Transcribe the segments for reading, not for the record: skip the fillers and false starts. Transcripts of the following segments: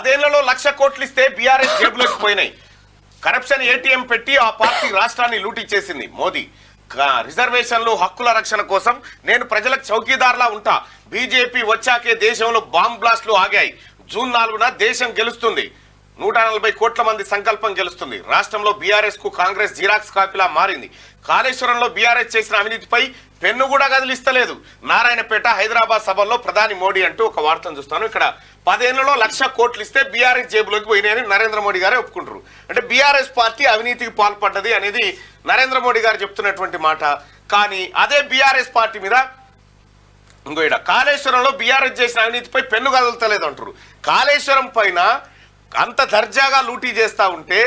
10 ఏళ్లలో 1,00,000 కోట్లు ఇస్తే బీఆర్ఎస్ జేబులోకి పోయినాయి. కరప్షన్ ఏటీఎం పెట్టి ఆ పార్టీ రాష్ట్రాన్ని లూటీ చేసింది మోదీ. రిజర్వేషన్లు హక్కుల రక్షణ కోసం నేను ప్రజలకు చౌకీదార్లా ఉంటా. బీజేపీ వచ్చాకే దేశంలో బాంబ్ బ్లాస్ట్లు ఆగాయి. జూన్ 4న దేశం గెలుస్తుంది. 140 కోట్ల మంది సంకల్పం గెలుస్తుంది. రాష్ట్రంలో బీఆర్ఎస్ కు కాంగ్రెస్ జిరాక్స్ కాపీలా మారింది. కాళేశ్వరంలో బీఆర్ఎస్ చేసిన అవినీతిపై పెన్ను కూడా కదిలిస్తలేదు. నారాయణపేట హైదరాబాద్ సభల్లో ప్రధాని మోడీ అంటూ ఒక వార్తను చూస్తాను. ఇక్కడ 10 ఏళ్లలో 1,00,000 కోట్లు ఇస్తే బీఆర్ఎస్ జేబులోకి పోయినాయని నరేంద్ర మోడీ గారే ఒప్పుకుంటారు. అంటే బీఆర్ఎస్ పార్టీ అవినీతికి పాల్పడ్డది అనేది నరేంద్ర మోడీ గారు చెప్తున్నటువంటి మాట. కానీ అదే బీఆర్ఎస్ పార్టీ మీద ఇంకో కాళేశ్వరంలో బీఆర్ఎస్ చేసిన అవినీతిపై పెన్ను కదులుతలేదు అంటారు. కాళేశ్వరం పైన అంత దర్జాగా లూటీ చేస్తా ఉంటే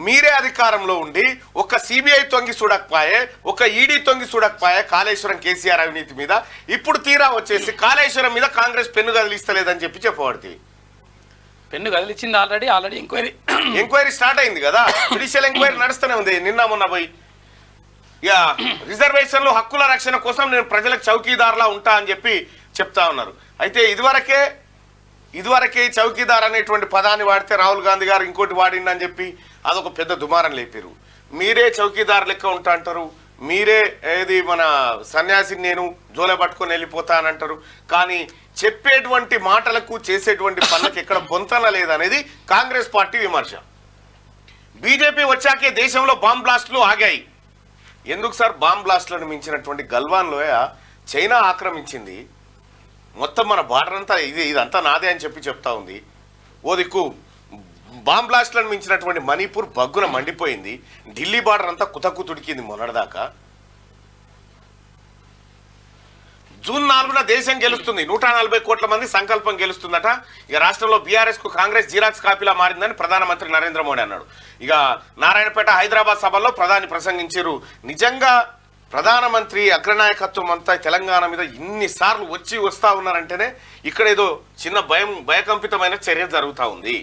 మీరే అధికారంలో ఉండి ఒక సిబిఐ తొంగి చూడకపోయే, ఒక ఈడీ తొంగి చూడకపోయే కాళేశ్వరం కేసీఆర్ అవినీతి మీద. ఇప్పుడు తీరా వచ్చేసి కాళేశ్వరం మీద కాంగ్రెస్ పెన్ను కదిలిస్తలేదని చెప్పబడుతుంది. పెన్ను కదిలిచ్చింది ఆల్రెడీ ఎంక్వైరీ స్టార్ట్ అయింది కదా. జ్యుడిషియల్ ఎంక్వైరీ నడుస్తూనే ఉంది. నిన్న మొన్న పోయి ఇక రిజర్వేషన్లు హక్కుల రక్షణ కోసం నేను ప్రజలకు చౌకీదార్లా ఉంటా అని చెప్పి చెప్తా ఉన్నారు. అయితే ఇదివరకే చౌకీదార్ అనేటువంటి పదాన్ని వాడితే రాహుల్ గాంధీ గారు ఇంకోటి వాడిండని చెప్పి అదొక పెద్ద దుమారం లేపారు. మీరే చౌకీదార్ లెక్క ఉంటా అంటారు. మీరే ఏది మన సన్యాసిని నేను జోలే పట్టుకొని వెళ్ళిపోతానంటారు. కానీ చెప్పేటువంటి మాటలకు చేసేటువంటి పనులకు ఎక్కడ పొంతన లేదనేది కాంగ్రెస్ పార్టీ విమర్శ. బీజేపీ వచ్చాకే దేశంలో బాంబ్ బ్లాస్టులు ఆగాయి. ఎందుకు సార్? బాంబ్ బ్లాస్టులను మించినటువంటి గల్వాన్ లోయ చైనా ఆక్రమించింది. మొత్తం మన బార్డర్ అంతా ఇదంతా నాదే అని చెప్తా ఉంది. ఓ దిక్కు బాంబ్ బ్లాస్ట్లను మించినటువంటి మణిపూర్ బగ్గున మండిపోయింది. ఢిల్లీ బార్డర్ అంతా కుతకుతుడికింది మొన్నటిదాకా. జూన్ 4న దేశం గెలుస్తుంది. 140 కోట్ల మంది సంకల్పం గెలుస్తుందట. ఇక రాష్ట్రంలో బీఆర్ఎస్ కు కాంగ్రెస్ జిరాక్స్ కాపీలా మారిందని ప్రధానమంత్రి నరేంద్ర మోడీ అన్నాడు. ఇక నారాయణపేట హైదరాబాద్ సభల్లో ప్రధాని ప్రసంగించారు. నిజంగా ప్రధానమంత్రి అగ్రనాయకత్వం అంతా తెలంగాణ మీద ఇన్నిసార్లు వస్తా ఉన్నారంటేనే ఇక్కడ ఏదో చిన్న భయకంపితమైన చర్య జరుగుతూ ఉంది.